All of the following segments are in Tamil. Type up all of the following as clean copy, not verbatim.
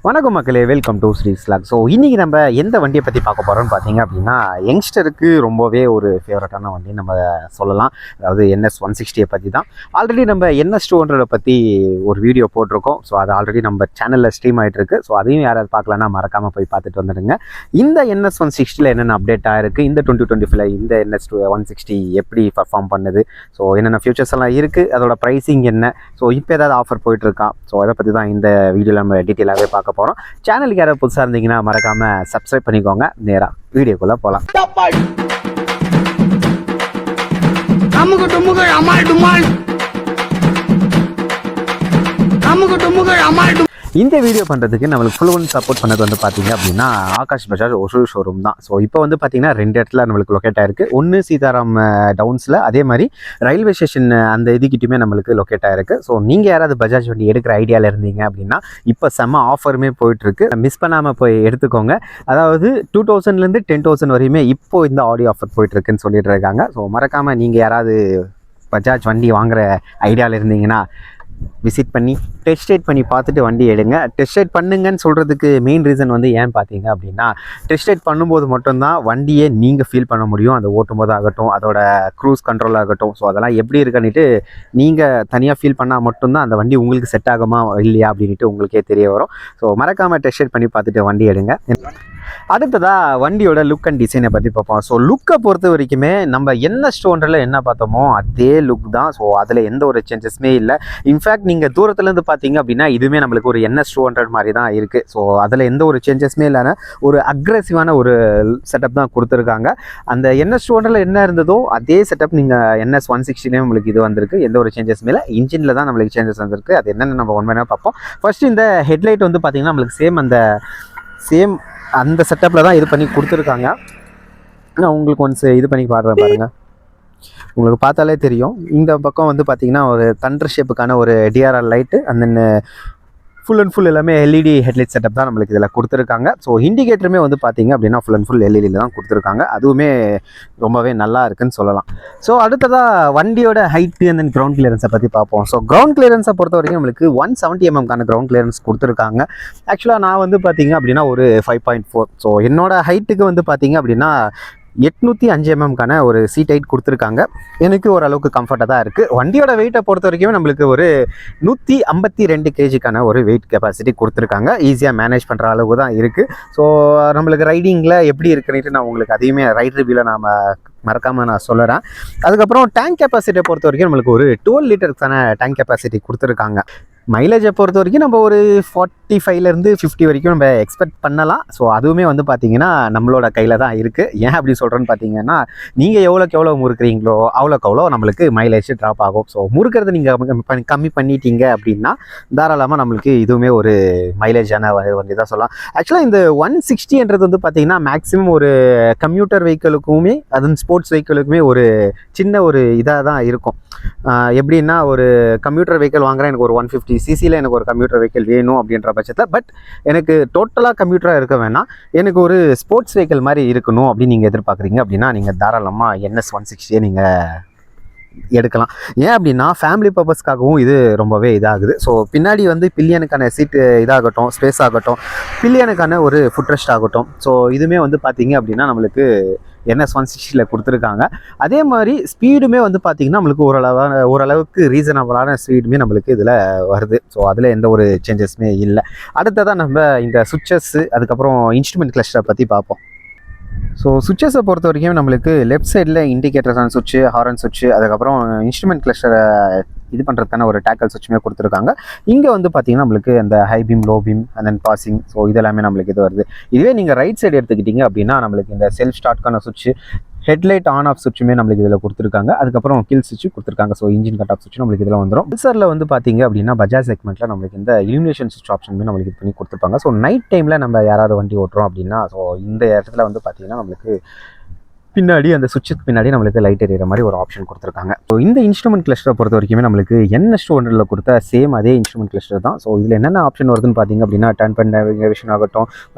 வணக்கம் மக்களே, welcome to Sri slack. So இன்றைக்கி நம்ம எந்த வண்டியை பற்றி பார்க்க போகிறோம்னு பார்த்தீங்க அப்படின்னா, யங்ஸ்டருக்கு ரொம்பவே ஒரு ஃபேவரட்டான வண்டி நம்ம சொல்லலாம். அதாவது NS160 பற்றி தான். ஆல்ரெடி நம்ம NS200 பற்றி ஒரு வீடியோ போட்டிருக்கோம். ஸோ அது ஆல்ரெடி நம்ம சேனலில் ஸ்ட்ரீம் ஆகிட்டு இருக்கு. ஸோ அதையும் யாராவது பார்க்கலன்னா மறக்காமல் போய் பார்த்துட்டு வந்துடுங்க. இந்த NS160 என்னென்ன அப்டேட் ஆகிருக்கு, இந்த 2025 இந்த NS160 எப்படி பர்ஃபார்ம் பண்ணுது, ஸோ என்னென்ன ஃபியூச்சர்ஸ் எல்லாம் இருக்குது, அதோட ப்ரைஸிங் என்ன, ஸோ இப்போ ஏதாவது ஆஃபர் போயிட்டுருக்கா, ஸோ அதை பற்றி தான் இந்த வீடியோவில் நம்ம டீட்டெயிலாகவே பார்க்க போகிறோம். சேனலுக்கு யாராவது புதுசாக இருந்தீங்கன்னா மறக்காம சப்ஸ்கிரைப் பண்ணிக்கோங்க. நேரா வீடியோக்குள்ள போகலாம். இந்த வீடியோ பண்ணுறதுக்கு நம்மளுக்கு ஃபுல் ஒன் சப்போர்ட் பண்ணது வந்து பார்த்தீங்க அப்படின்னா ஆகாஷ் பஜாஜ் ஒசூர் ஷோரூம் தான். ஸோ இப்போ வந்து பார்த்தீங்கன்னா 2 இடத்துல நம்மளுக்கு லொக்கேட் ஆயிருக்கு. ஒன்று சீதாராம் டவுன்ஸில், அதே மாதிரி ரயில்வே ஸ்டேஷன் அந்த இதுக்கிட்டுமே நம்மளுக்கு லொக்கேட் ஆயிருக்கு. ஸோ நீங்கள் யாராவது பஜாஜ் வண்டி எடுக்கிற ஐடியாவில் இருந்தீங்க அப்படின்னா இப்போ செம்ம ஆஃபருமே போயிட்டுருக்கு. மிஸ் பண்ணாமல் போய் எடுத்துக்கோங்க. அதாவது 2000லேருந்து 10,000 வரையுமே இப்போ இந்த ஆடியோ ஆஃபர் போயிட்டுருக்குன்னு சொல்லிட்டு இருக்காங்க. ஸோ மறக்காமல் நீங்கள் யாராவது பஜாஜ் வண்டி வாங்குகிற ஐடியாவில் இருந்தீங்கன்னா விசிட் பண்ணி டெஸ்ட் ரைட் பண்ணி பார்த்துட்டு வண்டி எடுங்க. டெஸ்ட் ரைட் பண்ணுங்கன்னு சொல்கிறதுக்கு மெயின் ரீசன் வந்து ஏன் பார்த்தீங்க அப்படின்னா, டெஸ்ட் ரைட் பண்ணும்போது மட்டும்தான் வண்டியை நீங்கள் ஃபீல் பண்ண முடியும். அதை ஓட்டும்போது ஆகட்டும், அதோட க்ரூஸ் கண்ட்ரோல் ஆகட்டும், ஸோ அதெல்லாம் எப்படி இருக்குன்னுட்டு நீங்கள் தனியாக ஃபீல் பண்ணால் மட்டும்தான் அந்த வண்டி உங்களுக்கு செட் ஆகுமா இல்லையா அப்படின்ட்டு உங்களுக்கே தெரிய வரும். ஸோ மறக்காமல் டெஸ்ட் ரைட் பண்ணி பார்த்துட்டு வண்டி எடுங்க. அடுத்ததாக வண்டியோட லுக் அண்ட் டிசைனை பற்றி பார்ப்போம். ஸோ லுக்கை பொறுத்த வரைக்குமே நம்ம NS200 என்ன பார்த்தோமோ அதே லுக் தான். ஸோ அதில் எந்த ஒரு சேஞ்சஸுமே இல்லை. இன்ஃபேக்ட் நீங்கள் தூரத்துலேருந்து பார்த்தீங்க அப்படின்னா இதுவுமே நம்மளுக்கு ஒரு NS200 மாதிரி தான் இருக்குது. ஸோ அதில் எந்த ஒரு சேஞ்சஸுமே இல்லைன்னா ஒரு அக்ரெசிவான ஒரு செட்டப் தான் கொடுத்துருக்காங்க. அந்த NS200 என்ன இருந்ததோ அதே செட்டப் நீங்கள் NS160 உங்களுக்கு இது வந்திருக்கு. எந்த ஒரு சேஞ்சஸுமே இல்லை. இன்ஜினில் தான் நம்மளுக்கு சேஞ்சஸ் வந்திருக்கு. அது என்னென்னு நம்ம ஒன் மணியாக பார்ப்போம். ஃபஸ்ட்டு இந்த ஹெட்லைட் வந்து பார்த்திங்கன்னா நம்மளுக்கு சேம் அந்த செட்டப்பில் தான் இது பண்ணி கொடுத்துருக்காங்க. நான் உங்களுக்கு ஒன்ஸ் இது பண்ணி பாருங்கள். உங்களுக்கு பார்த்தாலே தெரியும். இந்த பக்கம் வந்து பார்த்திங்கன்னா ஒரு தண்டர் ஷேப்புக்கான ஒரு TRR light, and then full and full எல்லாமே LED ஹெட்லைட் செட்டப் தான் நம்மளுக்கு இதில் கொடுத்துருக்காங்க. ஸோ இண்டிகேட்டருமே வந்து பார்த்திங்க அப்படின்னா ஃபுல் அண்ட் ஃபுல் LED தான் கொடுத்துருக்காங்க. அதுவுமே ரொம்பவே நல்லா இருக்குன்னு சொல்லலாம். ஸோ அடுத்ததாக வண்டியோட ஹைட்டு அண்ட் தென் கிரவுண்ட் கிளியரன்ஸை பற்றி பார்ப்போம். ஸோ கிரவுண்ட் கிளியரன்ஸை பொறுத்த வரைக்கும் நம்மளுக்கு 170 mm கிரவுண்ட் கிளியரன்ஸ் கொடுத்துருக்காங்க. ஆக்சுவலாக நான் வந்து பார்த்திங்க அப்படின்னா ஒரு 5.4. ஸோ என்னோட ஹைட்டுக்கு வந்து பார்த்திங்க அப்படின்னா 805 mm ஒரு சீட் ஹைட் கொடுத்துருக்காங்க. எனக்கு ஓரளவுக்கு கம்ஃபர்ட்டாக தான் இருக்குது. வண்டியோட வெயிட்டை பொறுத்த வரைக்கும் நம்மளுக்கு ஒரு 152 kg ஒரு வெயிட் கெப்பாசிட்டி கொடுத்துருக்காங்க. ஈஸியாக மேனேஜ் பண்ணுற அளவுக்கு தான் இருக்குது. ஸோ நம்மளுக்கு ரைடிங்கில் எப்படி இருக்குன்னுட்டு நான் உங்களுக்கு அதையுமே ரைட் ரிவ்யூவில் நாம் மறக்காமல் நான் சொல்லுறேன். அதுக்கப்புறம் டேங்க் கெப்பாசிட்டியை பொறுத்த வரைக்கும் நம்மளுக்கு ஒரு 12 லிட்டருக்கான டேங்க் கெப்பாசிட்டி கொடுத்துருக்காங்க. மைலேஜை பொறுத்த வரைக்கும் நம்ம ஒரு 45லேருந்து 50 வரைக்கும் நம்ம எக்ஸ்பெக்ட் பண்ணலாம். ஸோ அதுவுமே வந்து பார்த்திங்கன்னா நம்மளோட கையில் தான் இருக்குது. ஏன் அப்படி சொல்கிறேன்னு பார்த்தீங்கன்னா, நீங்கள் எவ்வளோ முறுக்குறீங்களோ அவ்வளோ நம்மளுக்கு மைலேஜ் ட்ராப் ஆகும். ஸோ முறுக்கிறது நீங்கள் கம்மி பண்ணிட்டீங்க அப்படின்னா தாராளமாக நம்மளுக்கு இதுவுமே ஒரு மைலேஜான வண்டி தான் சொல்லலாம். ஆக்சுவலாக இந்த 160 வந்து பார்த்திங்கன்னா மேக்ஸிமம் ஒரு கம்யூட்டர் வெஹிக்கிளுக்குமே அதுவும் ஸ்போர்ட்ஸ் வெஹிக்கிளுக்குமே ஒரு சின்ன ஒரு இதாக தான் இருக்கும். எப்படின்னா ஒரு கம்ப்யூட்டர் வெஹிக்கிள் வாங்குறேன், எனக்கு ஒரு 150cc எனக்கு ஒரு கம்ப்யூட்டர் வெஹிக்கிள் வேணும் அப்படின்ற பட்சத்தில், பட் எனக்கு டோட்டலாக கம்ப்யூட்டராக இருக்க வேணாம், எனக்கு ஒரு ஸ்போர்ட்ஸ் வெஹிக்கிள் மாதிரி இருக்கணும் அப்படின்னு நீங்கள் எதிர்பார்க்குறீங்க அப்படின்னா நீங்கள் தாராளமாக NS160 நீங்கள் எடுக்கலாம். ஏன் அப்படின்னா ஃபேமிலி பர்பஸ்க்காகவும் இது ரொம்பவே இதாகுது. ஸோ பின்னாடி வந்து பில்லியனுக்கான சீட்டு இதாகட்டும், ஸ்பேஸ் ஆகட்டும், பில்லியனுக்கான ஒரு ஃபுட்ரெஸ்ட் ஆகட்டும், ஸோ இதுவுமே வந்து பார்த்திங்க அப்படின்னா நம்மளுக்கு NS160 கொடுத்துருக்காங்க. அதே மாதிரி ஸ்பீடுமே வந்து பார்த்திங்கன்னா நம்மளுக்கு ஓரளவுக்கு ரீசனபிளான ஸ்பீடுமே நம்மளுக்கு இதில் வருது. ஸோ அதில் எந்த ஒரு சேஞ்சஸுமே இல்லை. அடுத்ததான் நம்ம இந்த சுவிட்சஸ்ஸு அதுக்கப்புறம் இன்ஸ்ட்ருமெண்ட் கிளஸ்டரை பற்றி பார்ப்போம். ஸோ சுவிட்சஸை பொறுத்த வரைக்கும் நம்மளுக்கு லெஃப்ட் சைடில் இண்டிகேட்டர்ஸான சுவிட்சு, ஹாரன் சுவிட்சு, அதுக்கப்புறம் இன்ஸ்ட்ருமெண்ட் கிளஸ்டரை இது பண்ணுறதுக்கான ஒரு டேக்கல் சுவிட்சுமே கொடுத்துருக்காங்க. இங்கே வந்து பார்த்திங்கன்னா நம்மளுக்கு அந்த high beam, low beam, and then passing, so இதெல்லாமே நம்மளுக்கு இது வருது. இதுவே நீங்கள் ரைட் சைடு எடுத்துக்கிட்டிங்க அப்படின்னா நம்மளுக்கு இந்த செல்ஃப் ஸ்டார்ட்கான சுவிட்சு, ஹெட்லைட் ஆன் ஆஃப் சுவிட்சுமே நம்மளுக்கு இதில் கொடுத்துருக்காங்க. அதுக்கப்புறம் கில் சுவிட்சு கொடுத்துருக்காங்க. ஸோ இன்ஜின் கட் ஆஃப் சுவிட்சு நம்மளுக்கு இதில் வந்துடும். பல்சரில் வந்து பார்த்திங்க அப்படின்னா பஜாஜ் செக்மெண்ட்டில் நம்மளுக்கு இந்த இலுமினேஷன் சுவிட்ச் ஆப்ஷனுமே நம்மளுக்கு இது பண்ணி கொடுத்துருப்பாங்க. ஸோ நைட் டைமில் நம்ம யாராவது வண்டி ஓட்டுறோம் அப்படின்னா ஸோ இந்த இடத்துல வந்து பார்த்திங்கன்னா நம்மளுக்கு பின்னாடி அந்த சுவிட்சுக்கு பின்னாடி நம்மளுக்கு லைட் எரியிற மாதிரி ஒரு ஆப்ஷன் கொடுத்துருக்காங்க. ஸோ இந்த இன்ஸ்ட்ருமெண்ட் கிளஸ்டரை பொறுத்த வரைக்குமே நம்மளுக்கு NS200 கொடுத்த சேம் அதே இன்ஸ்ட்ருமெண்ட் கிளஸ்டர் தான். ஸோ இதில் என்னென்ன ஆப்ஷன் வருதுன்னு பார்த்தீங்க அப்படின்னா டர்ன் பை நேவிகேஷன் ஆகட்டும்,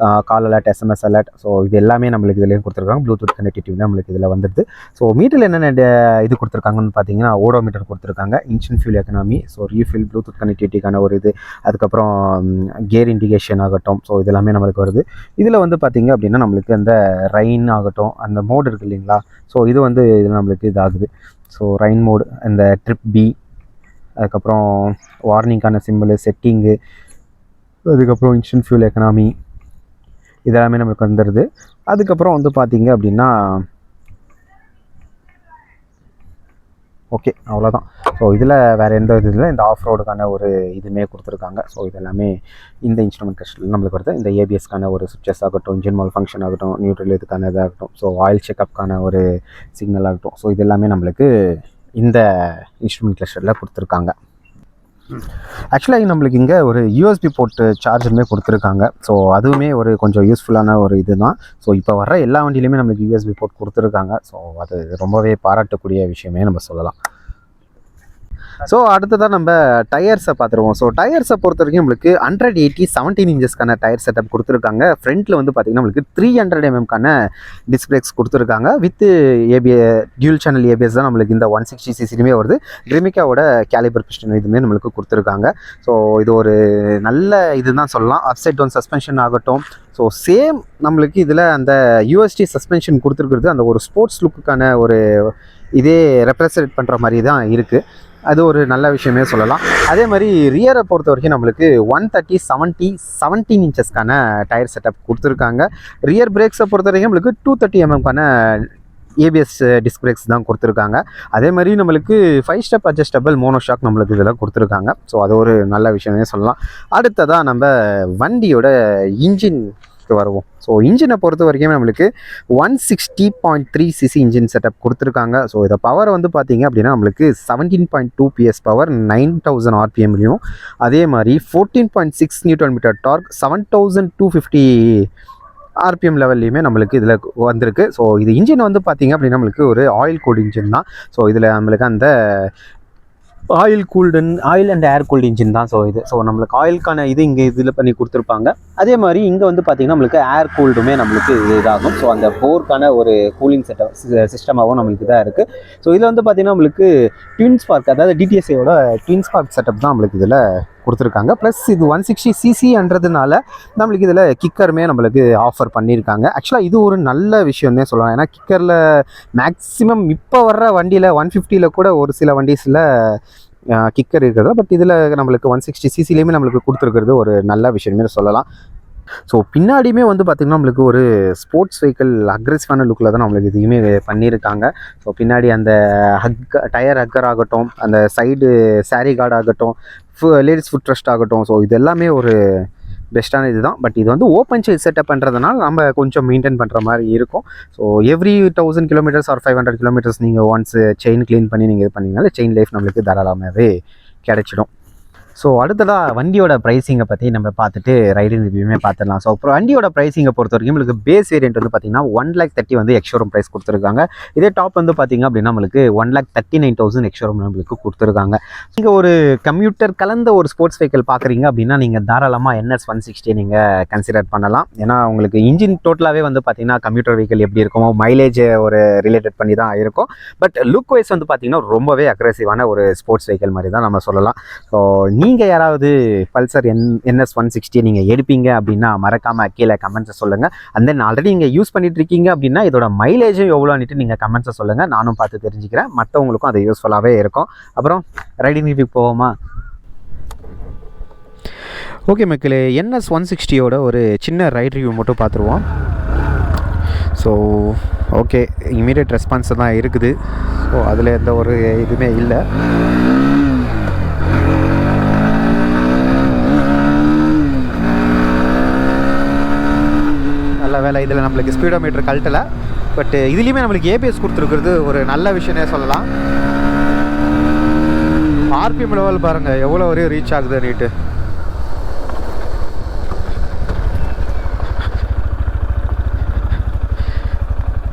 கால் அலர்ட், SMS அலர்ட், ஸோ இது எல்லாமே நம்மளுக்கு இதுலேயும் கொடுத்துருக்காங்க. ப்ளூடூத் கனெக்டிவிட்டி நம்மளுக்கு இதில் வந்துடுது. ஸோ மீட்டரில் என்னென்ன இது கொடுத்துருக்காங்கன்னு பார்த்தீங்கன்னா ஓடோமீட்டர் கொடுத்துருக்காங்க, engine fuel economy, so refill, Bluetooth கனெக்டிவிட்டிக்கான ஒரு இது, அதுக்கப்புறம் கியர் இண்டிகேஷன் ஆகட்டும், ஸோ இதெல்லாமே நம்மளுக்கு வருது. இதில் வந்து பார்த்தீங்க அப்படின்னா நம்மளுக்கு அந்த ரைன் ஆகட்டும், அந்த மோடு இருக்குது இல்லைங்களா, ஸோ இது வந்து இதில் நம்மளுக்கு இதாகுது. ஸோ ரைன் மோடு, இந்த ட்ரிப் பி, அதுக்கப்புறம் வார்னிங்கான சிம்பிள், செட்டிங்கு, அதுக்கப்புறம் இன்ஜின் ஃபியூல் எக்கனாமி இதெல்லாமே நம்மளுக்கு வந்துடுது. அதுக்கப்புறம் வந்து பார்த்தீங்க அப்படின்னா ஓகே, அவ்வளோதான். ஸோ இதில் வேறு எந்த இதில் இந்த ஆஃப் ரோடுக்கான ஒரு இதுவுமே கொடுத்துருக்காங்க. ஸோ இதெல்லாமே இந்த இன்ஸ்ட்ருமெண்ட் கிளஸ்டரில் நம்மளுக்கு வருது. இந்த ஏபிஎஸ்க்கான ஒரு சுவிட்சஸ் ஆகட்டும், இன்ஜின் மால் ஃபங்க்ஷன் ஆகட்டும், நியூட்ரல் இதுக்கான இதாகட்டும், ஸோ ஆயில் செக்அப்க்கான ஒரு சிக்னல் ஆகட்டும், ஸோ இது எல்லாமே நம்மளுக்கு இந்த இன்ஸ்ட்ருமெண்ட் கிளஸ்டரில் கொடுத்துருக்காங்க. ஆக்சுவலாக நம்மளுக்கு இங்கே ஒரு USB போர்ட்டு சார்ஜருமே கொடுத்துருக்காங்க. ஸோ அதுவுமே ஒரு கொஞ்சம் யூஸ்ஃபுல்லான ஒரு இது தான். ஸோ இப்போ வர எல்லா வண்டியிலுமே நம்மளுக்கு USB போர்ட் கொடுத்துருக்காங்க. ஸோ அது ரொம்பவே பாராட்டக்கூடிய விஷயமே நம்ம சொல்லலாம். ஸோ அடுத்ததான் நம்ம டயர்ஸை பார்த்துருவோம். ஸோ டயர்ஸை பொறுத்த வரைக்கும் நம்மளுக்கு 180 17 இன்ச்சஸ்க்கான டயர் செட்டப் கொடுத்துருக்காங்க. ஃப்ரண்ட்டில் வந்து பார்த்திங்கன்னா நம்மளுக்கு 300 mmக்கான டிஸ்க் பிரேக்ஸ் கொடுத்துருக்காங்க. வித் டியூல் சேனல் ABS தான் நம்மளுக்கு இந்த 160cc வருது. கிரிமிக்காவோட கேலிபர் பிஸ்டன் இதுவுமே நம்மளுக்கு கொடுத்துருக்காங்க. ஸோ இது ஒரு நல்ல இதுதான் சொல்லலாம். அப்சைட் டவுன் சஸ்பென்ஷன் ஆகட்டும், ஸோ சேம் நம்மளுக்கு இதில் அந்த USD சஸ்பென்ஷன் கொடுத்துருக்குறது அந்த ஒரு ஸ்போர்ட்ஸ் லுக்குக்கான ஒரு இதே ரெப்ரசன்ட் பண்ணுற மாதிரி தான் இருக்குது. அது ஒரு நல்ல விஷயமே சொல்லலாம். அதே மாதிரி ரியரை பொறுத்த வரைக்கும் நம்மளுக்கு 130 70 17 இன்ச்சஸ்க்கான டயர் செட்டப் கொடுத்துருக்காங்க. ரியர் பிரேக்ஸை பொறுத்த வரைக்கும் நம்மளுக்கு 230 mmக்கான ABS டிஸ்க் பிரேக்ஸ் தான் கொடுத்துருக்காங்க. அதே மாதிரி நம்மளுக்கு 5 ஸ்டெப் அட்ஜஸ்டபிள் மோனோஷாக் நம்மளுக்கு இதெல்லாம் கொடுத்துருக்காங்க. ஸோ அது ஒரு நல்ல விஷயமே சொல்லலாம். அடுத்ததாக நம்ம வண்டியோட இன்ஜின் வருவோம். ஸோ இன்ஜினை பொறுத்த வரைக்கும் நம்மளுக்கு 160.3cc இன்ஜின் செட்டப் கொடுத்துருக்காங்க. ஸோ இதை பவர் வந்து பார்த்தீங்க அப்படின்னா நம்மளுக்கு 17.2 PS பவர் 9000 RPMலையும், அதே மாதிரி 14.6 Nm டார்க் 7250 RPM லெவல்லையுமே நம்மளுக்கு இதில் வந்திருக்கு. ஸோ இது இன்ஜின் வந்து பார்த்தீங்க அப்படின்னா நம்மளுக்கு ஒரு ஆயில் கூல்டு இன்ஜின் தான். ஸோ இதில் நம்மளுக்கு அந்த oil and air cooled engine தான். ஸோ நம்மளுக்கு ஆயிலுக்கான இது இங்கே இதில் பண்ணி கொடுத்துருப்பாங்க. அதே மாதிரி இங்கே வந்து பார்த்திங்கன்னா நம்மளுக்கு ஏர் கூல்டுமே நம்மளுக்கு இதாகும். ஸோ அந்த போர்க்கான ஒரு கூலிங் சிஸ்டமாகவும் நம்மளுக்கு இதாக இருக்குது. ஸோ இதில் வந்து பார்த்திங்கன்னா நம்மளுக்கு ட்வின் ஸ்பார்க், அதாவது DTSAயோட ட்வின் ஸ்பார்க் செட்டப் தான் நம்மளுக்கு இதில் கொடுத்துருக்காங்க. ப்ளஸ் இது 160cc நம்மளுக்கு இதில் கிக்கருமே நம்மளுக்கு ஆஃபர் பண்ணியிருக்காங்க. ஆக்சுவலாக இது ஒரு நல்ல விஷயம்னே சொல்லலாம். ஏன்னா கிக்கரில் மேக்ஸிமம் இப்போ வர்ற வண்டியில் 150 கூட ஒரு சில வண்டிஸில் கிக்கர் இருக்கிறது. பட் இதில் நம்மளுக்கு 160cc நம்மளுக்கு கொடுத்துருக்கிறது ஒரு நல்ல விஷயமே சொல்லலாம். ஸோ பின்னாடியுமே வந்து பார்த்திங்கன்னா நம்மளுக்கு ஒரு ஸ்போர்ட்ஸ் வெஹிக்கிள் அக்ரெசிவான லுக்கில் தான் நம்மளுக்கு இதையுமே பண்ணியிருக்காங்க. ஸோ பின்னாடி அந்த டயர் ஹக்கர் ஆகட்டும், அந்த சைடு சாரி கார்டு ஆகட்டும், லேடிஸ் ஃபுட் ரெஸ்ட் ஆகட்டும், ஸோ இது எல்லாமே ஒரு பெஸ்ட்டான இது தான். பட் இது வந்து ஓப்பன் சைல் செட்டப் பண்ணுறதுனால நம்ம கொஞ்சம் மெயின்டைன் பண்ணுற மாதிரி இருக்கும். So every 1000 km or 500 km நீங்கள் ஒன்ஸ் செயின் க்ளீன் பண்ணி நீங்கள் இது பண்ணிங்கனால செயின் லைஃப் நம்மளுக்கு தாராளமாகவே கிடைச்சிடும். ஸோ அடுத்ததாக வண்டியோட ப்ரைஸிங்கை பற்றி நம்ம பார்த்துட்டு ரைடிங் ரிவ்யூமே பார்த்துடலாம். ஸோ அப்புறம் வண்டியோட ப்ரைஸிங்கை பொறுத்த வரைக்கும் நம்மளுக்கு பேஸ் வேரியன்ட் வந்து பார்த்திங்கன்னா 1,30,000 வந்து எக்ஸ்ஷோரூம் ப்ரைஸ் கொடுத்துருக்காங்க. இதே டாப் வந்து பார்த்திங்க அப்படின்னா நம்மளுக்கு 1,39,000 எக்ஸ்ஷோரூம் நம்மளுக்கு கொடுத்துருக்காங்க. நீங்கள் ஒரு கம்ப்யூட்டர் கலந்த ஒரு ஸ்போர்ட்ஸ் வெஹிக்கிள் பார்க்குறீங்க அப்படின்னா நீங்கள் தாராளமாக NS 160 நீங்கள் கன்சிடர் பண்ணலாம். ஏன்னா உங்களுக்கு இன்ஜின் டோட்டலாகவே வந்து பார்த்திங்கன்னா கம்ப்யூட்டர் வெஹிக்கிள் எப்படி இருக்குமோ மைலேஜ் ஒரு ரிலேட்டட் பண்ணி தான் இருக்கும். பட் லுக் வைஸ் வந்து பார்த்திங்கன்னா ரொம்பவே அக்ரெசிவான ஒரு ஸ்போர்ட்ஸ் வெஹிக்கிள் மாதிரி தான் நம்ம சொல்லலாம். ஸோ நீங்கள் யாராவது பல்சர் NS 160 நீங்கள் எடுப்பீங்க அப்படின்னா மறக்காமல் கீழே கமெண்ட்ஸை சொல்லுங்கள். அண்ட் தென் ஆல்ரெடி நீங்கள் யூஸ் பண்ணிட்டு இருக்கீங்க அப்படின்னா இதோட மைலேஜும் எவ்வளோன்னுட்டு நீங்கள் கமெண்ட்ஸை சொல்லுங்கள். நானும் பார்த்து தெரிஞ்சுக்கிறேன், மற்றவங்களுக்கும் அது யூஸ்ஃபுல்லாகவே இருக்கும். அப்புறம் ரைடிங் ரிவ்யூ போவோமா? ஓகே மக்களே, NS 160யோட ஒரு சின்ன ரைட் ரிவ்யூ மட்டும் பார்த்துருவோம். ஸோ ஓகே, இமீடியட் ரெஸ்பான்ஸ் தான் இருக்குது. ஸோ அதில் எந்த ஒரு இதுவுமே இல்லை. நல்ல வேலை இதில் நம்மளுக்கு ஸ்பீடோமீட்டர் கழட்டலை. பட் இதுலேயுமே நம்மளுக்கு ABS கொடுத்துருக்குறது ஒரு நல்ல விஷயமே சொல்லலாம். RPM லெவல் பாருங்கள் எவ்வளோ வரையும் ரீச் ஆகுது நீட்டு.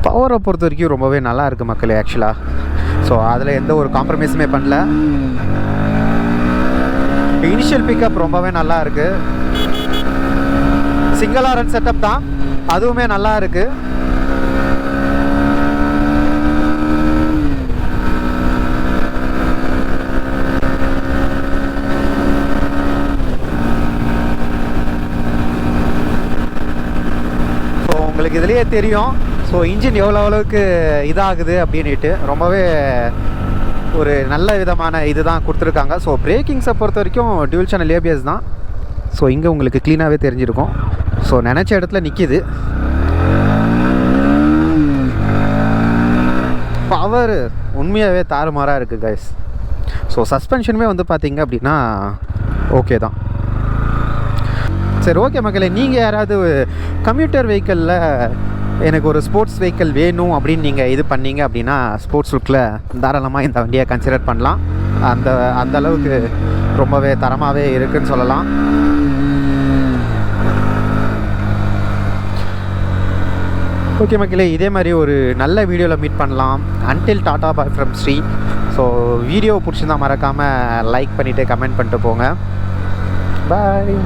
பவர் பவரை பொறுத்த வரைக்கும் ரொம்பவே நல்லா இருக்குது மக்களே ஆக்சுவலாக. ஸோ அதில் எந்த ஒரு காம்ப்ரமைஸுமே பண்ணல. இனிஷியல் பிக்கப் ரொம்பவே நல்லா இருக்குது. சிங்கிள் ஆர்என் செட்டப் தான், அதுவுமே நல்லா இருக்குது. ஸோ உங்களுக்கு இதுலேயே தெரியும் ஸோ இன்ஜின் எவ்வளோ அளவுக்கு இதாகுது அப்படின்ட்டு ரொம்பவே ஒரு நல்ல விதமான இது தான் கொடுத்துருக்காங்க. ஸோ பிரேக்கிங்ஸை பொறுத்த வரைக்கும் டியூல் சேனல் ஏபிஎஸ் தான். ஸோ இங்கே உங்களுக்கு க்ளீனாகவே தெரிஞ்சிருக்கும். ஸோ நினச்ச இடத்துல நிற்கிது. பவர் உண்மையாகவே தாறுமாறாக இருக்குது கைஸ். ஸோ சஸ்பென்ஷனுமே வந்து பார்த்தீங்க அப்படின்னா ஓகே தான். சரி ஓகே மக்களே, நீங்கள் யாராவது கம்யூட்டர் வெஹிக்கிளில் எனக்கு ஒரு ஸ்போர்ட்ஸ் வெஹிக்கிள் வேணும் அப்படின்னு நீங்கள் இது பண்ணீங்க அப்படின்னா ஸ்போர்ட்ஸ் லுக்கில் தாராளமாக இந்த வண்டியை கன்சிடர் பண்ணலாம். அந்த அளவுக்கு ரொம்பவே தரமாகவே இருக்குதுன்னு சொல்லலாம். ஓகே மக்களே, இதே மாதிரி ஒரு நல்ல வீடியோவில் மீட் பண்ணலாம். Until tata bye from Sri. So video பிடிச்சிருந்தா மறக்காமல் லைக் பண்ணிவிட்டு கமெண்ட் பண்ணிட்டு போங்க. பாய்.